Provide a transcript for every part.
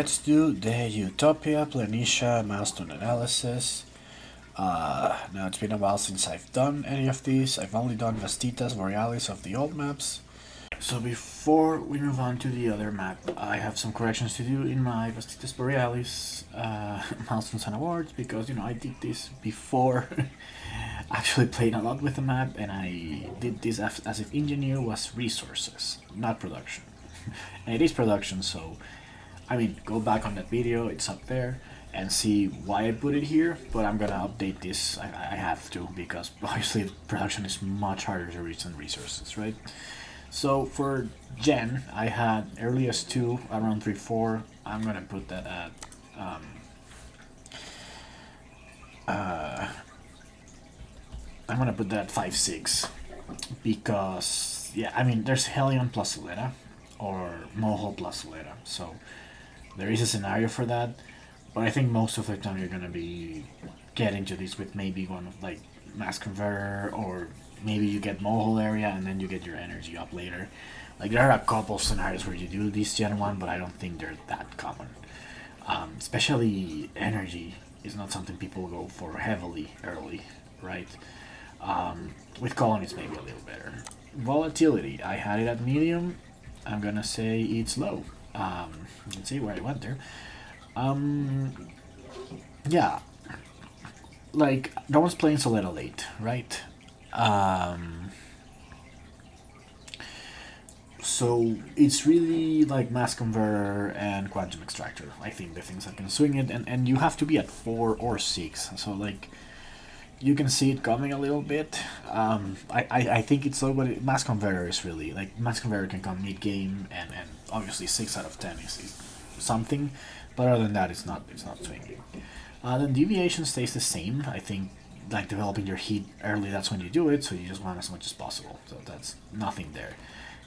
let's do the Utopia Planitia Milestone Analysis. Now it's been a while since I've done any of these. I've only done Vastitas, Borealis of the old maps. So before we move on to the other map, I have some corrections to do in my Vastitas Borealis Milestones and Awards, because, I did this before actually playing a lot with the map, and I did this as if engineer was resources, not production. And it is production, so go back on that video, it's up there, and see why I put it here. But I'm gonna update this. I have to, because obviously production is much harder to reach than resources, right? So for Gen, I had earliest 2 around 3-4. I'm gonna put that at I'm gonna put that at 5-6, because there's Helion plus Solera or Moho plus Solera, so there is a scenario for that. But I think most of the time you're gonna be getting to this with maybe one of like Mass Converter, or maybe you get Mohole area and then you get your energy up later. Like, there are a couple of scenarios where you do this Gen 1, but I don't think they're that common. Especially energy is not something people go for heavily early, right? With colonies maybe a little better. Volatility, I had it at medium. I'm gonna say it's low. Let's see where I went there. Yeah, like, no one's playing so little late, right? So it's really like Mass Converter and Quantum Extractor, I think, the things that can swing it, and you have to be at 4 or 6, so like you can see it coming a little bit. I think it's low, but Mass Converter is really, like, Mass Converter can come mid-game, and obviously 6 out of 10 is something, but other than that, it's not swinging. Then Deviation stays the same. I think, like, developing your heat early, that's when you do it, so you just want as much as possible, so that's nothing there.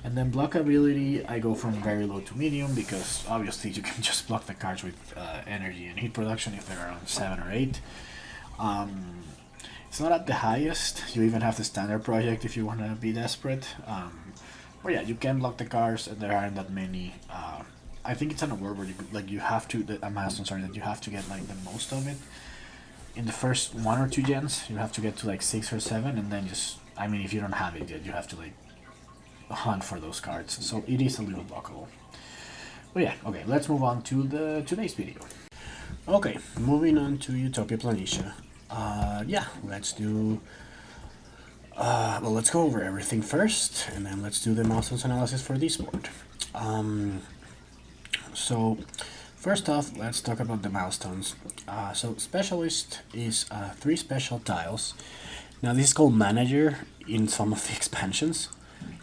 And then Blockability, I go from very low to medium, because obviously you can just block the cards with energy and heat production if they're around 7 or 8. It's not at the highest. You even have the standard project if you want to be desperate. But yeah, you can block the cards, and there aren't that many. I think it's an award where you have to, a milestone, sorry, that you have to get like the most of it. In the first 1 or 2 gens, you have to get to like 6 or 7, and then just, if you don't have it yet, you have to like hunt for those cards. So it is a little blockable. But yeah, okay, let's move on to today's video. Okay, moving on to Utopia Planitia. Let's do. Let's go over everything first, and then let's do the milestones analysis for this board. So, first off, let's talk about the milestones. So, Specialist is 3 special tiles. Now, this is called Manager in some of the expansions.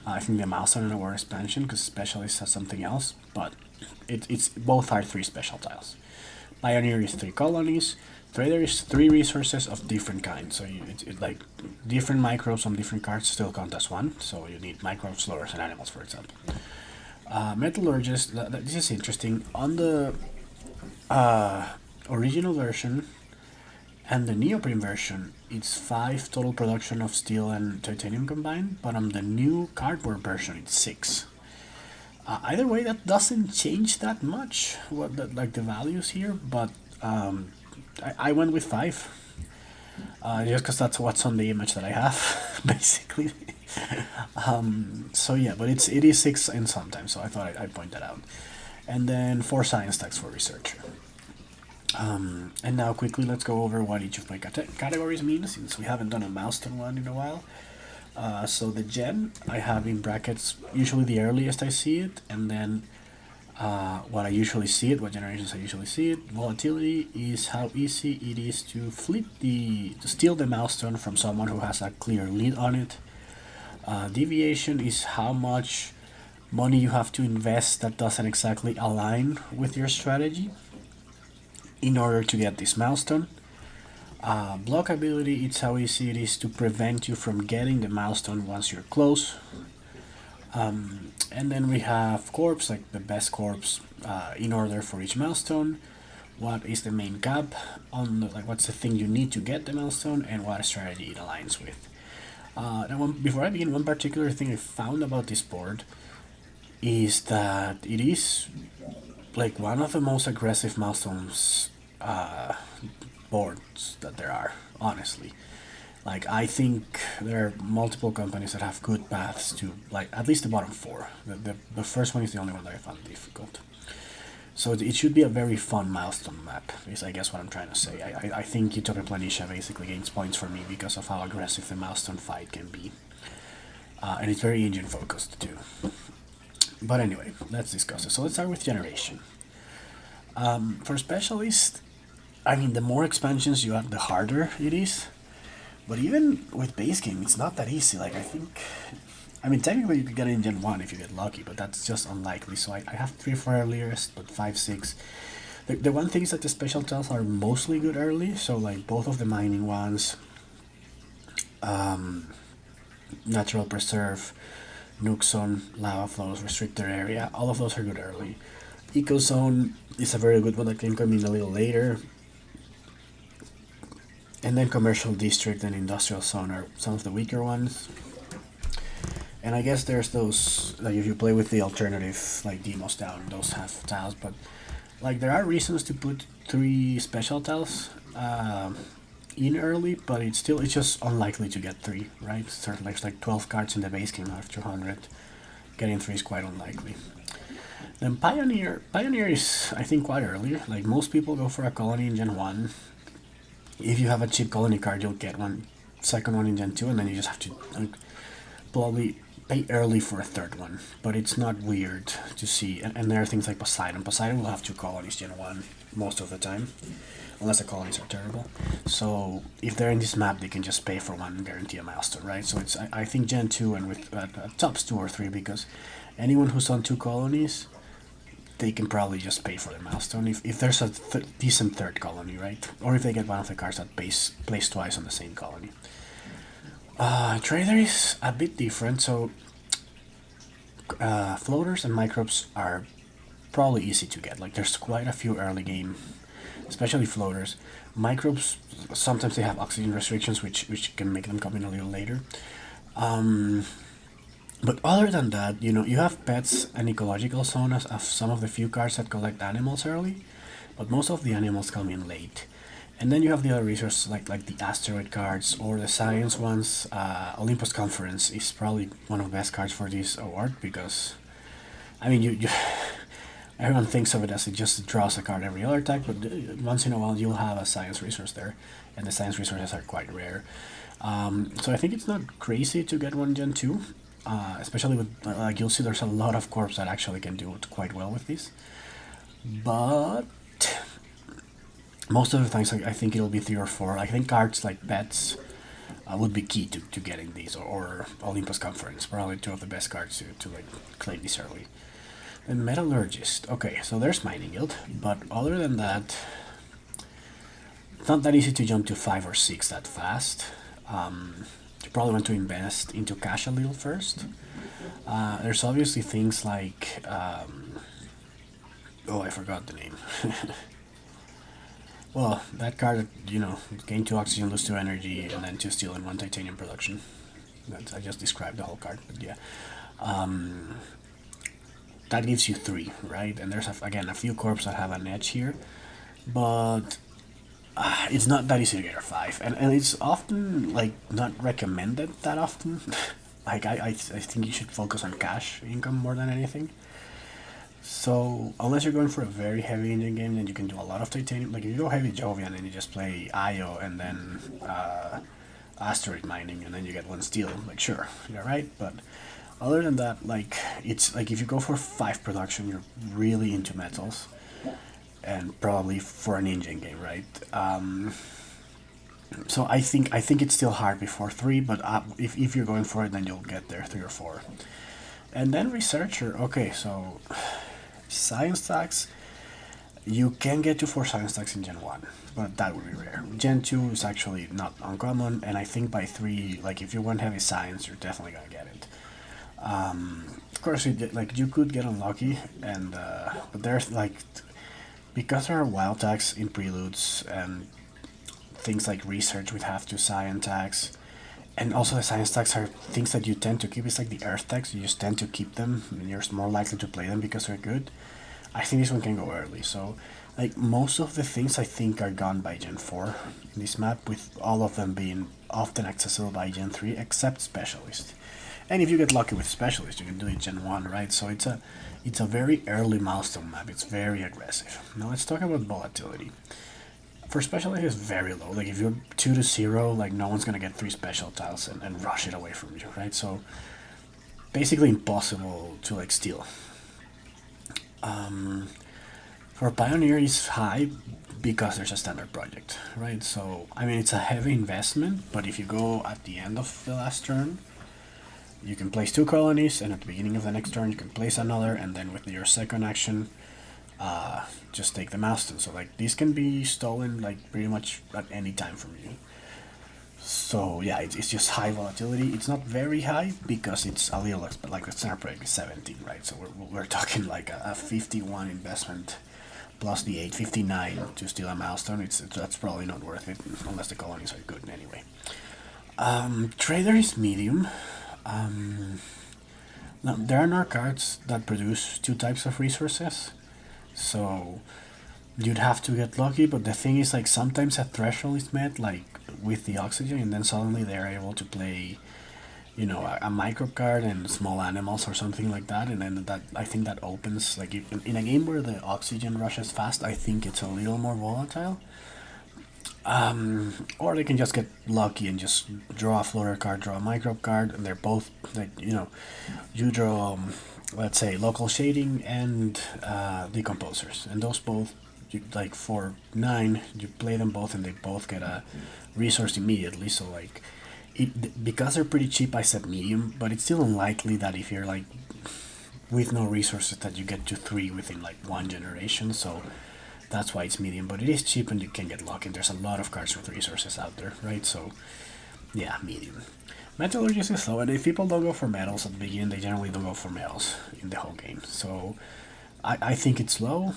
I think the milestone and award expansion, because Specialist has something else, but it's both are 3 special tiles. Pioneer is 3 colonies. Trader is 3 resources of different kinds. So it's like different microbes on different cards still count as 1. So you need microbes, flowers, and animals, for example. Metallurgist, this is interesting. On the original version and the neoprene version, it's 5 total production of steel and titanium combined, but on the new cardboard version, it's 6. Either way, that doesn't change that much, like the values here, but I went with 5, just because that's what's on the image that I have, basically. So yeah, but it is 6 in sometimes, so I thought I'd point that out. And then 4 science tags for researcher. And now quickly let's go over what each of my categories mean, since we haven't done a milestone one in a while. So the Gen, I have in brackets usually the earliest I see it, and then what I usually see it, what generations I usually see it. Volatility is how easy it is to to steal the milestone from someone who has a clear lead on it. Deviation is how much money you have to invest that doesn't exactly align with your strategy in order to get this milestone. Blockability, it's how easy it is to prevent you from getting the milestone once you're close. And then we have corps, like the best corps in order for each milestone. What is the main cap on what's the thing you need to get the milestone, and what strategy it aligns with. Now, before I begin, one particular thing I found about this board is that it is like one of the most aggressive milestones boards that there are, honestly. Like, I think there are multiple companies that have good paths to, like, at least the bottom four. The first one is the only one that I found difficult. So it should be a very fun milestone map, is I guess what I'm trying to say. I think Utopia Planitia basically gains points for me because of how aggressive the milestone fight can be. And it's very engine focused too. But anyway, let's discuss it. So let's start with generation. For specialist, I mean, the more expansions you have, the harder it is. But even with base game, it's not that easy. Like, I think, I mean, technically you could get it in Gen 1 if you get lucky, but that's just unlikely. So I have 3 for earliest, but 5, 6. The one thing is that the special tells are mostly good early, so like both of the mining ones, natural preserve, nuke zone, lava flows, restricted area, all of those are good early. Eco zone is a very good one that can come in a little later. And then commercial district and industrial zone are some of the weaker ones. And I guess there's those, like if you play with the alternative, like demos down, those have tiles, but like there are reasons to put 3 special tiles in early, but it's just unlikely to get 3, right? Certainly it's like 12 cards in the base game out of 200. Getting 3 is quite unlikely. Then Pioneer is, I think, quite early. Like most people go for a colony in Gen 1. If you have a cheap colony card, you'll get one, second one in Gen 2, and then you just have to probably pay early for a third one. But it's not weird to see. And there are things like Poseidon. Poseidon will have 2 colonies Gen 1 most of the time, unless the colonies are terrible. So if they're in this map, they can just pay for one and guarantee a milestone, right? So it's I think Gen 2 and with tops 2 or 3, because anyone who's on 2 colonies, they can probably just pay for the milestone if there's a decent third colony, right? Or if they get one of the cards that plays twice on the same colony. Trader is a bit different, so floaters and microbes are probably easy to get. Like there's quite a few early game, especially floaters. Microbes, sometimes they have oxygen restrictions, which can make them come in a little later. But other than that, you know, you have pets and ecological zone as some of the few cards that collect animals early, but most of the animals come in late. And then you have the other resources like the asteroid cards or the science ones. Olympus Conference is probably one of the best cards for this award because, I mean, you everyone thinks of it as it just draws a card every other type, but once in a while you'll have a science resource there, and the science resources are quite rare. So I think it's not crazy to get one Gen 2. Especially with, like, you'll see there's a lot of corps that actually can do it quite well with this. But most of the times, I think it'll be 3 or 4. I think cards like Bets would be key to getting these, or Olympus Conference, probably 2 of the best cards to like claim this early. And Metallurgist. Okay, so there's Mining Guild, but other than that, it's not that easy to jump to 5 or 6 that fast. You probably want to invest into cash a little first. There's obviously things like oh, I forgot the name. Well, that card, you know, gain 2 oxygen, lose 2 energy, and then 2 steel and 1 titanium production. I just described the whole card, but yeah. That gives you 3, right? And there's again a few corps that have an edge here, but it's not that easy to get a 5, and it's often like not recommended that often. Like I think you should focus on cash income more than anything. So unless you're going for a very heavy engine game, then you can do a lot of titanium. Like if you go heavy Jovian and you just play Io and then asteroid mining and then you get 1 steel, like sure, you're right. But other than that, like it's like if you go for 5 production, you're really into metals. And probably for an engine game, right? So I think it's still hard before 3, but if you're going for it, then you'll get there 3 or 4. And then researcher. Okay, so science stacks, you can get to 4 science stacks in Gen 1, but that would be rare. Gen 2 is actually not uncommon, and I think by 3, like if you want heavy science, you're definitely gonna get it. Of course, you could get unlucky, and but there's like, because there are wild tags in preludes and things like research with have to science tags, and also the science tags are things that you tend to keep. It's like the earth tags, you just tend to keep them and you're more likely to play them because they're good. I think this one can go early. So, like, most of the things I think are gone by Gen 4 in this map, with all of them being often accessible by Gen 3, except Specialist. And if you get lucky with Specialist, you can do it Gen 1, right? So it's a very early milestone map. It's very aggressive. Now let's talk about Volatility. For Specialist, it's very low. Like, if you're 2 to 0, like, no one's gonna get 3 special tiles and rush it away from you, right? So, basically impossible to, like, steal. For Pioneer, it's high because there's a standard project, right? So, I mean, it's a heavy investment, but if you go at the end of the last turn, you can place 2 colonies, and at the beginning of the next turn, you can place another, and then with your second action, just take the milestone. So, like, these can be stolen, like, pretty much at any time from you. So, yeah, it's just high volatility. It's not very high because it's a little less, but like the standard project is 17, right? So we're talking like a 51 investment plus the 859 to steal a milestone. That's probably not worth it unless the colonies are good anyway. Trader is medium. Now, there are no cards that produce 2 types of resources, so you'd have to get lucky. But the thing is, like, sometimes a threshold is met, like with the oxygen, and then suddenly they're able to play, you know, a micro card and small animals or something like that, and then that, I think that opens, like, in a game where the oxygen rushes fast, I think it's a little more volatile. Or they can just get lucky and just draw a floater card, draw a microbe card, and they're both, like, you know, you draw, let's say, local shading and decomposers, and those both, like, for 9, you play them both, and they both get a resource immediately. So, like, because they're pretty cheap, I said medium, but it's still unlikely that if you're, like, with no resources, that you get to 3 within, like, 1 generation. So that's why it's medium, but it is cheap and you can get lucky. There's a lot of cards with resources out there, right? So, yeah, medium. Metallurgist is low, and if people don't go for metals at the beginning, they generally don't go for metals in the whole game. So, I think it's low.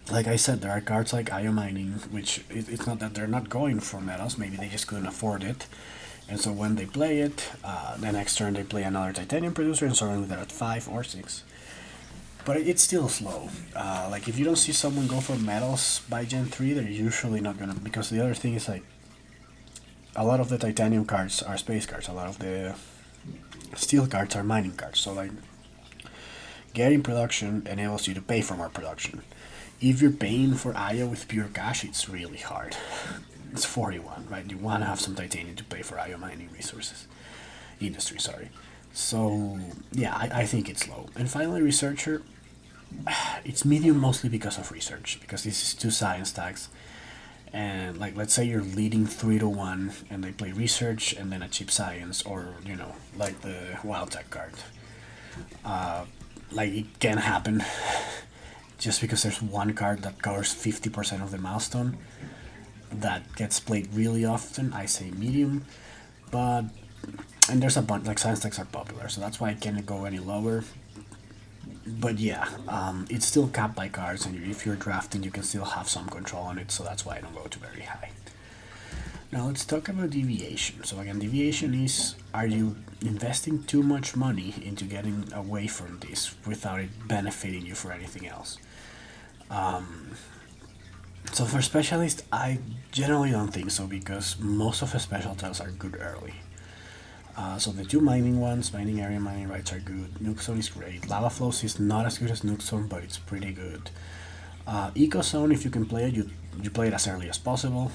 Like I said, there are cards like IO Mining, which it's not that they're not going for metals, maybe they just couldn't afford it. And so when they play it, the next turn they play another titanium producer, and suddenly they're at 5 or 6. But it's still slow. Like, if you don't see someone go for metals by Gen 3, they're usually not gonna, because the other thing is, like, a lot of the titanium cards are space cards, a lot of the steel cards are mining cards. So, like, getting production enables you to pay for more production. If you're paying for IO with pure cash, it's really hard. It's 41, right? You want to have some titanium to pay for IO mining resources. Industry, sorry. So, yeah, I think it's low. And finally, Researcher, it's medium mostly because of Research, because this is 2 science tags. And, like, let's say you're leading 3 to 1, and they play Research and then a cheap science, or, you know, like the Wild Tech card. Like, it can happen. Just because there's one card that covers 50% of the milestone that gets played really often, I say medium. But, and there's a bunch, like, science techs are popular, so that's why I can't go any lower. But yeah, it's still capped by cards, and if you're drafting, you can still have some control on it, so that's why I don't go too very high. Now let's talk about Deviation. So again, Deviation is, are you investing too much money into getting away from this without it benefiting you for anything else? So for Specialist, I generally don't think so, because most of the special tiles are good early. So the 2 mining ones, mining area, mining rights, are good. Nuke Zone is great. Lava Flows is not as good as Nuke Zone, but it's pretty good. Eco Zone, if you can play it, you play it as early as possible.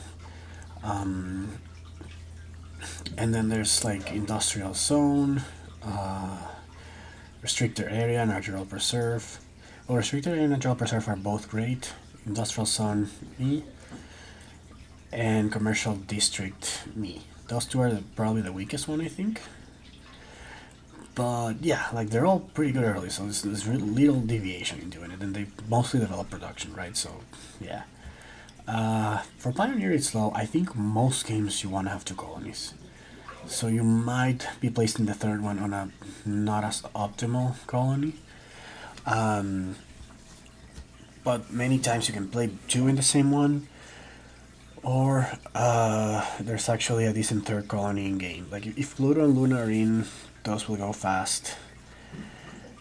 And then there's, like, Industrial Zone, Restricted Area, Natural Preserve. Well, Restricted Area and Natural Preserve are both great. Industrial Zone, me. And Commercial District, me. Those 2 are probably the weakest one, I think. But yeah, like, they're all pretty good early, so there's little deviation in doing it, and they mostly develop production, right? So yeah. For Pioneer, it's low. I think most games you want to have 2 colonies. So you might be placing the 3rd one on a not as optimal colony. But many times you can play 2 in the same one. Or there's actually a decent 3rd colony in game. Like, if Pluto and Luna are in, those will go fast.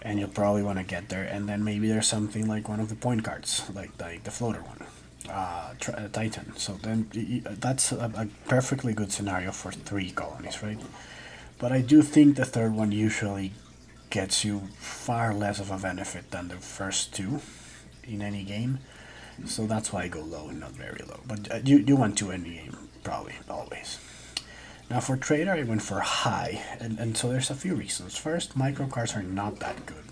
and you'll probably want to get there. And then maybe there's something like one of the point cards, like the floater one, Titan. So then that's a perfectly good scenario for 3 colonies, right? But I do think the third one usually gets you far less of a benefit than the first 2 in any game. So that's why I go low and not very low. But you want 2 in the game, probably, always. Now for trader, I went for high, and so there's a few reasons. First, micro cards are not that good,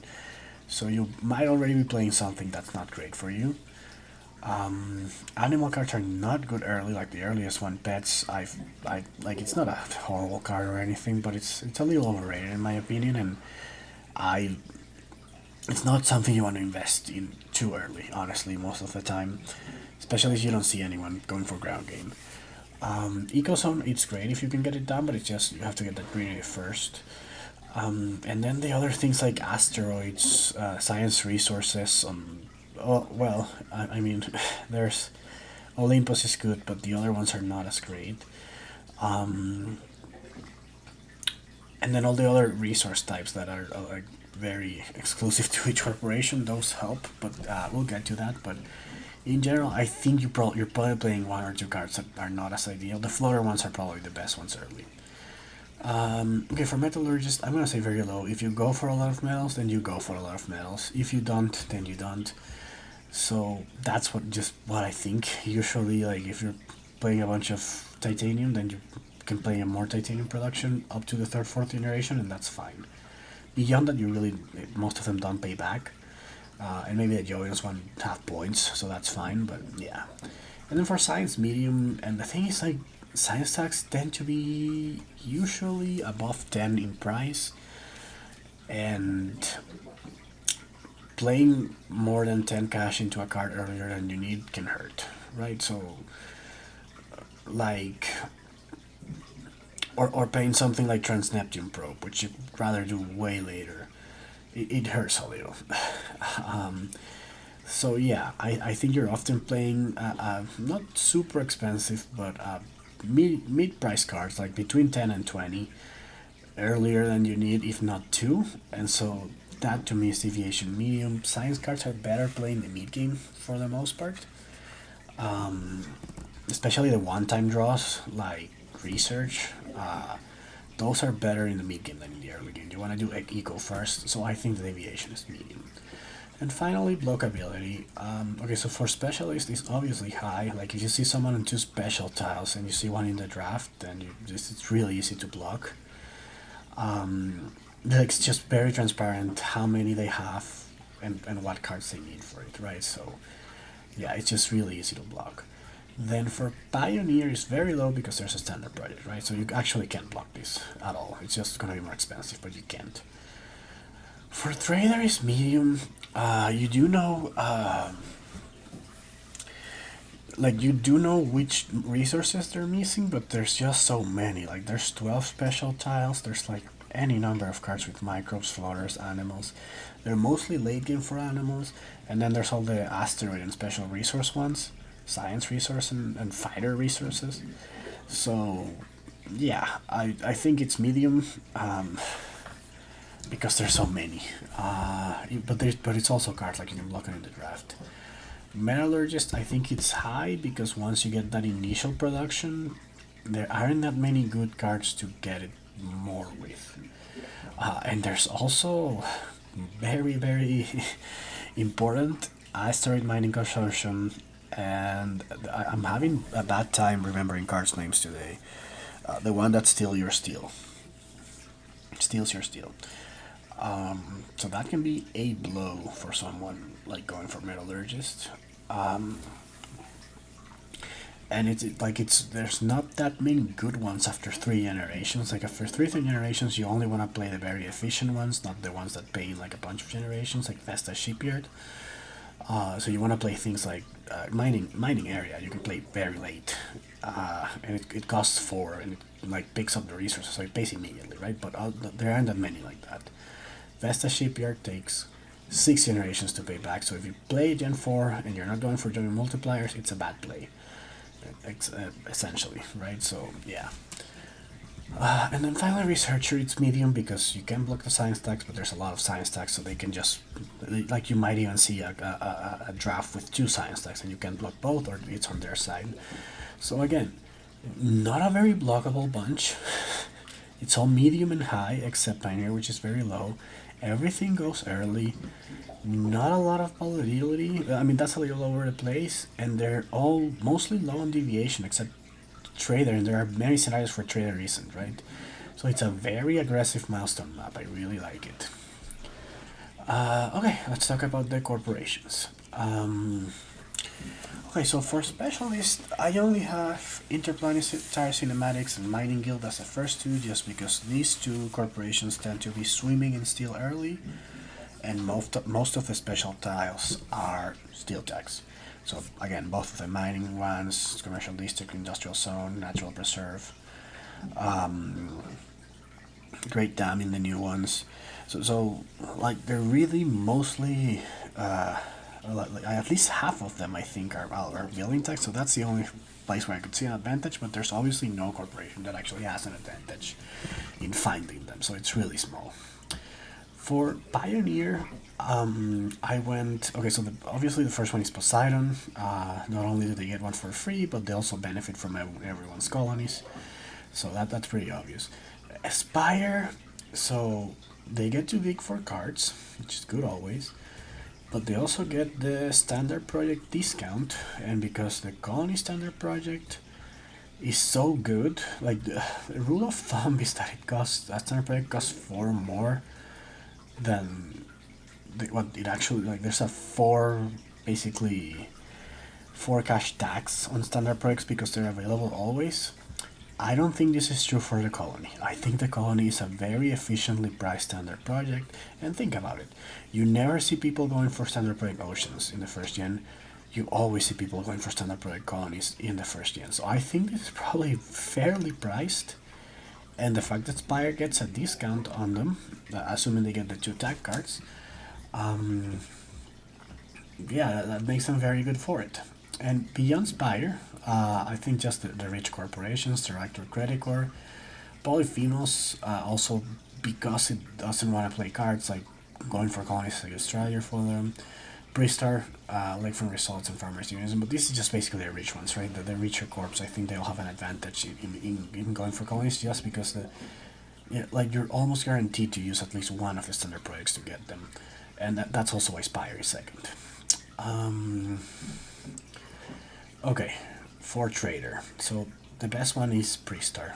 so you might already be playing something that's not great for you. Animal cards are not good early, like the earliest one, pets. I like, it's not a horrible card or anything, but it's a little overrated in my opinion, and it's not something you want to invest in too early, honestly, most of the time, especially if you don't see anyone going for ground game. Ecozone, it's great if you can get it done, but it's just you have to get that greenery first. And then the other things like asteroids, science resources. Oh, well, I mean, there's Olympus is good, but the other ones are not as great. And then all the other resource types that are like very exclusive to each corporation, those help, but we'll get to that. But in general, I think you're probably playing 1 or 2 cards that are not as ideal. The floater ones are probably the best ones early. Okay, for metallurgist, I'm gonna say very low. If you go for a lot of metals, then you go for a lot of metals. If you don't, then you don't. So that's what I think. Usually, like if you're playing a bunch of titanium, then you can play a more titanium production up to the 3rd, 4th generation, and that's fine. Beyond that, most of them don't pay back. And maybe the Jovians one have points, so that's fine, but yeah. And then for science medium, and the thing is, like, science tags tend to be usually above 10 in price, and playing more than 10 cash into a card earlier than you need can hurt, right? So, like, or paying something like Trans Neptune Probe, which you'd rather do way later. It hurts a little. So yeah, I think you're often playing not super expensive, but mid price cards, like between 10 and 20, earlier than you need, if not 2. And so that to me is deviation medium. Science cards are better playing the mid game for the most part. Especially the one-time draws, like research. Those are better in the mid game than in the early game. You want to do eco first, so I think the deviation is medium. And finally, blockability. Okay, so for specialist, it's obviously high. Like if you see someone on 2 special tiles and you see one in the draft, then it's really easy to block. It's just very transparent how many they have and what cards they need for it, right? So yeah, it's just really easy to block. Then for Pioneer, it's very low because there's a standard project, right? So you actually can't block this at all. It's just going to be more expensive, but you can't. For Trader, it's medium. You do know, you do know which resources they're missing, but there's just so many. Like, there's 12 special tiles. There's, like, any number of cards with microbes, floaters, animals. They're mostly late game for animals. And then there's all the asteroid and special resource ones. Science resource and fighter resources. So yeah, I think it's medium, because there's so many, but it's also cards like you can block it in the draft. Metallurgist, I think it's high because once you get that initial production, there aren't that many good cards to get it more with, and there's also very very important asteroid mining consortium. And I'm having a bad time remembering cards' names today. The one that steals your steel. So that can be a blow for someone like going for metallurgist. And there's not that many good ones after 3 generations. Like after 3 generations, you only want to play the very efficient ones, not the ones that pay like a bunch of generations, like Vesta Shipyard. So you want to play things like mining area. You can play very late, and it costs 4, and it like picks up the resources, so it pays immediately, right? But there aren't that many like that. Vesta Shipyard takes 6 generations to pay back. So if you play Gen 4 and you're not going for Gen multipliers, it's a bad play, essentially, right? So yeah. And then finally, researcher, it's medium because you can block the science tags, but there's a lot of science tags, so they can just, like, you might even see a draft with 2 science tags, and you can block both, or it's on their side. So again, not a very blockable bunch. It's all medium and high, except Pioneer, which is very low. Everything goes early. Not a lot of volatility. I mean, that's a little over the place, and they're all mostly low on deviation, except Trader, and there are many scenarios for Trader Recent, right? So it's a very aggressive milestone map. I really like it. Okay, let's talk about the corporations. Okay, so for specialist, I only have Interplanetary Cinematics and Mining Guild as the first 2, just because these 2 corporations tend to be swimming in steel early, and most of the special tiles are steel tags. So again, both of the mining ones, commercial district, industrial zone, natural preserve, great dam in the new ones. So like they're really mostly, like, at least half of them I think are building tags. So that's the only place where I could see an advantage. But there's obviously no corporation that actually has an advantage in finding them. So it's really small. For Pioneer, I went. Okay, so obviously the first one is Poseidon. Not only do they get one for free, but they also benefit from everyone's colonies. So that's pretty obvious. Aspire, so they get too big for cards, which is good always. But they also get the standard project discount, and because the colony standard project is so good, like the rule of thumb is that a standard project costs 4 more than what it actually, like, there's a 4, basically 4 cash tax on standard projects because they're available always. I don't think this is true for the colony. I think the colony is a very efficiently priced standard project, and think about it. You never see people going for standard project oceans in the first gen. You always see people going for standard project colonies in the first gen. So I think this is probably fairly priced, and the fact that Spire gets a discount on them, assuming they get the 2 tag cards, yeah, that makes them very good for it. And beyond Spire, I think just the rich corporations, Director Creditor, Polyphenos, also because it doesn't want to play cards, like going for colonies like Australia for them. Bristar, Lakefront Results, and Farmers Unionism, but this is just basically the rich ones, right? The richer corps, I think they'll have an advantage in going for colonies, just because like you're almost guaranteed to use at least one of the standard projects to get them, and that's also why Spire is second. Okay, for Trader, so the best one is Bristar.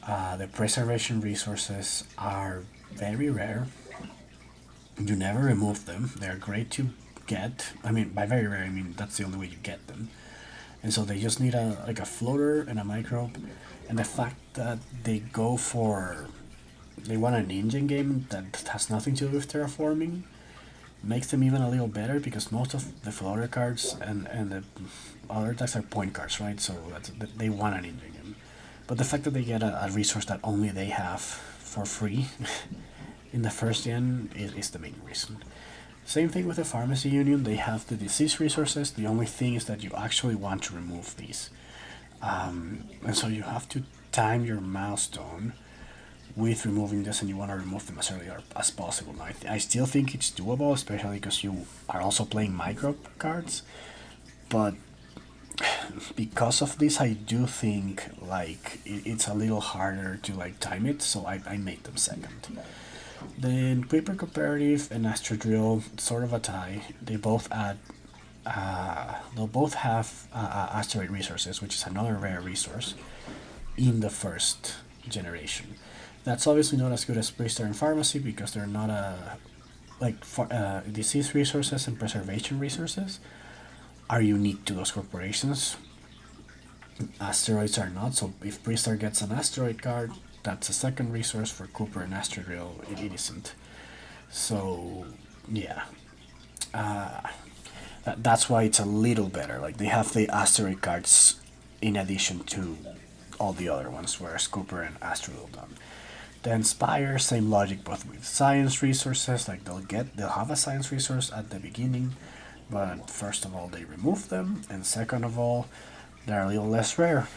The preservation resources are very rare. You never remove them. They're great to get. I mean, by very rare, I mean that's the only way you get them. And so they just need a floater and a microbe. And the fact that they want an engine game that has nothing to do with terraforming makes them even a little better, because most of the floater cards and the other attacks are point cards, right? So they want an engine game. But the fact that they get a resource that only they have for free in the first gen is the main reason. Same thing with the Pharmacy Union. They have the disease resources. The only thing is that you actually want to remove these. And so you have to time your milestone with removing this, and you want to remove them as early as possible. Now, I still think it's doable, especially because you are also playing micro cards. But because of this, I do think like it's a little harder to like time it. So I made them second. Then Paper Cooperative and Astro Drill, sort of a tie. They both add. They'll both have asteroid resources, which is another rare resource in the first generation. That's obviously not as good as Bristar and Pharmacy, because they're not disease resources and preservation resources are unique to those corporations. Asteroids are not. So if Bristar gets an asteroid card, that's a second resource. For Cooper and Astrodrill, it isn't. So yeah, that's why it's a little better. Like they have the asteroid cards in addition to all the other ones, whereas Cooper and Astrodrill don't. Then Spire, same logic, both with science resources. Like they'll have a science resource at the beginning, but first of all they remove them, and second of all they're a little less rare.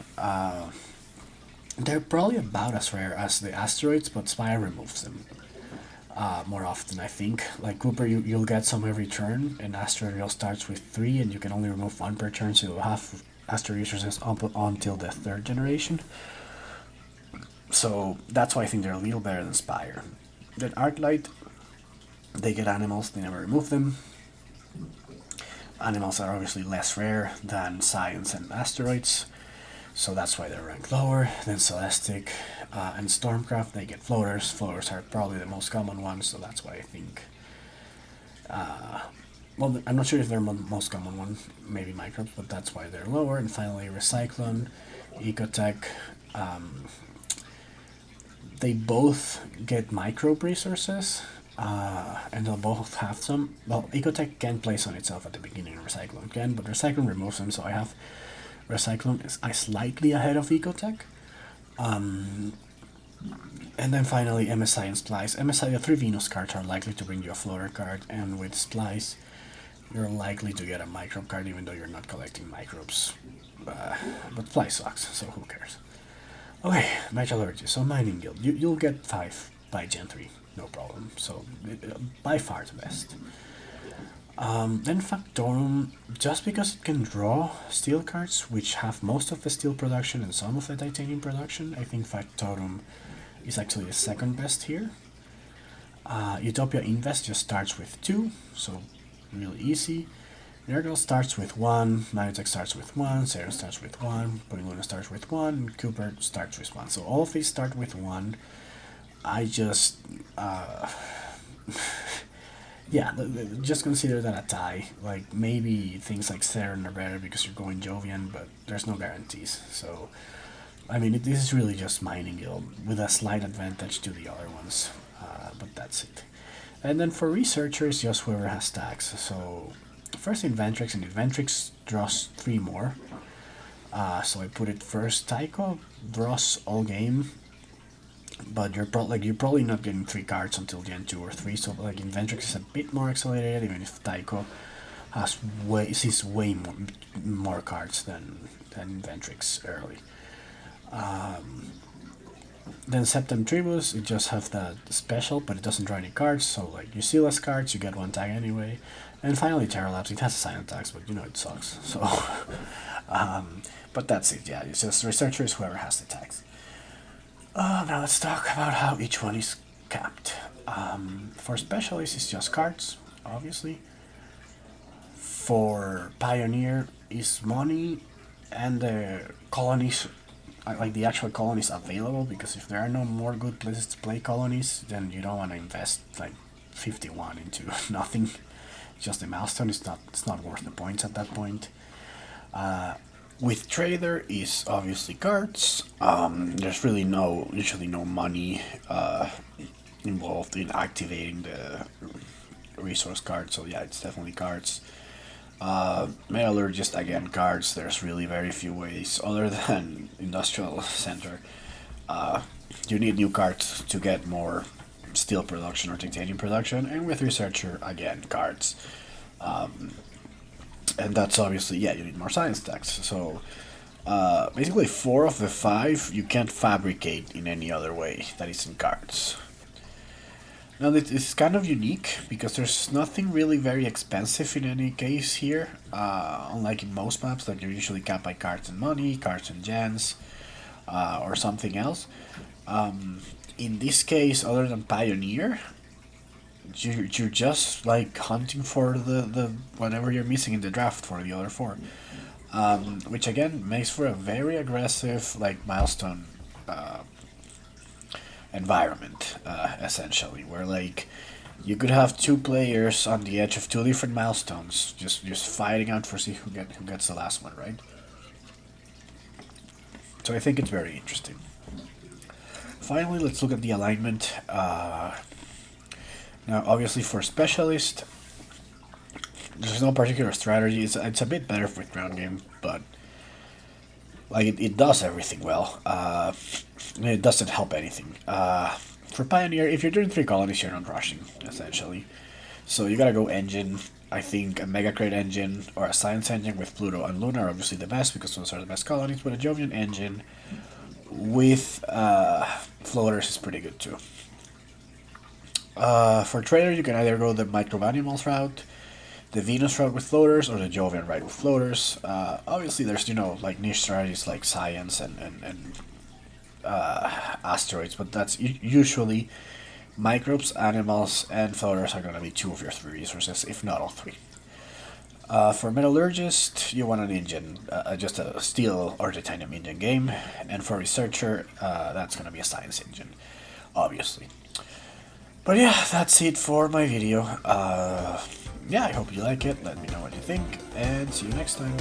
They're probably about as rare as the asteroids, but Spire removes them more often, I think. Like Cooper, you'll get some every turn, and Asteroid Rail starts with 3, and you can only remove 1 per turn, so you'll have Asteroid resources up until the 3rd generation. So that's why I think they're a little better than Spire. Then Arclight, they get animals, they never remove them. Animals are obviously less rare than Science and Asteroids, so that's why they're ranked lower. Then Celestic and Stormcraft, they get floaters. Floaters are probably the most common ones, so that's why I think... well, I'm not sure if they're the most common one, maybe microbes, but that's why they're lower. And finally, Recyclone, Ecotech, they both get microbe resources, and they'll both have some. Well, Ecotech can place on itself at the beginning, and Recyclone can, but Recyclone removes them, so I have Recyclone is slightly ahead of Ecotech. And then finally, MSI and Splice. MSI, the 3 Venus cards are likely to bring you a floater card, and with Splice, you're likely to get a microbe card even though you're not collecting microbes. But Splice sucks, so who cares? Okay, Metallurgy. So Mining Guild. You'll get 5 by Gen 3, no problem. So by far the best. Then Factorum, just because it can draw steel cards, which have most of the steel production and some of the titanium production, I think Factorum is actually the 2nd best here. Utopia Invest just starts with 2, so really easy. Nurgle starts with 1, Nanotech starts with 1, Sarah starts with 1, Luna starts with 1, and Cooper starts with 1. So all of these start with 1. I just... yeah, just consider that a tie. Like, maybe things like Saren are better because you're going Jovian, but there's no guarantees. So, I mean, this is really just Mining Guild with a slight advantage to the other ones. But that's it. And then for researchers, just whoever has stacks. So, first Inventrix, and Inventrix draws 3 more. So I put it first. Tycho draws all game, but you're probably not getting 3 cards until Gen 2 or 3, so like Inventrix is a bit more accelerated, even if Tycho sees way more cards than Inventrix early. Then Septem Tribus, it just has that special, but it doesn't draw any cards, so like you see less cards, you get 1 tag anyway. And finally Terra Labs, it has a silent tags, but you know it sucks, so... but that's it, yeah, it's just researchers, whoever has the tags. Now let's talk about how each one is capped. For specialists, it's just cards, obviously. For Pioneer, it's money and the colonies, like the actual colonies available, because if there are no more good places to play colonies, then you don't want to invest like 51 into nothing. Just a milestone, it's not worth the points at that point. With Trader is obviously cards. There's really usually no money involved in activating the resource card, so yeah, it's definitely cards. Metallurgist, again, cards. There's really very few ways other than Industrial Center. You need new cards to get more steel production or titanium production, and with Researcher, again, cards. And that's obviously, yeah, you need more science stacks. So basically 4 of the 5 you can't fabricate in any other way that isn't cards. Now it's kind of unique because there's nothing really very expensive in any case here, unlike in most maps that you're usually capped by cards and money, cards and gens, or something else. In this case, other than Pioneer, you're just like hunting for the whatever you're missing in the draft for the other 4, which again makes for a very aggressive like milestone environment, essentially, where like you could have 2 players on the edge of 2 different milestones, just fighting out for see who gets the last one, right? So I think it's very interesting. Finally, let's look at the alignment. Now, obviously, for Specialist, there's no particular strategy. It's a bit better with ground game, but like it does everything well. It doesn't help anything. For Pioneer, if you're doing 3 colonies, you're not rushing, essentially. So you gotta go engine. I think a Mega Crate engine or a Science engine with Pluto and Luna are obviously the best because those are the best colonies. But a Jovian engine with floaters is pretty good too. For trader, you can either go the micro animals route, the Venus route with floaters, or the Jovian route with floaters. Obviously, there's like niche strategies like science and asteroids, but that's usually microbes, animals, and floaters are gonna be 2 of your 3 resources, if not all 3. For metallurgist, you want an engine, just a steel or titanium engine game, and for researcher, that's gonna be a science engine, obviously. But yeah, that's it for my video. Yeah, I hope you like it. Let me know what you think, and see you next time.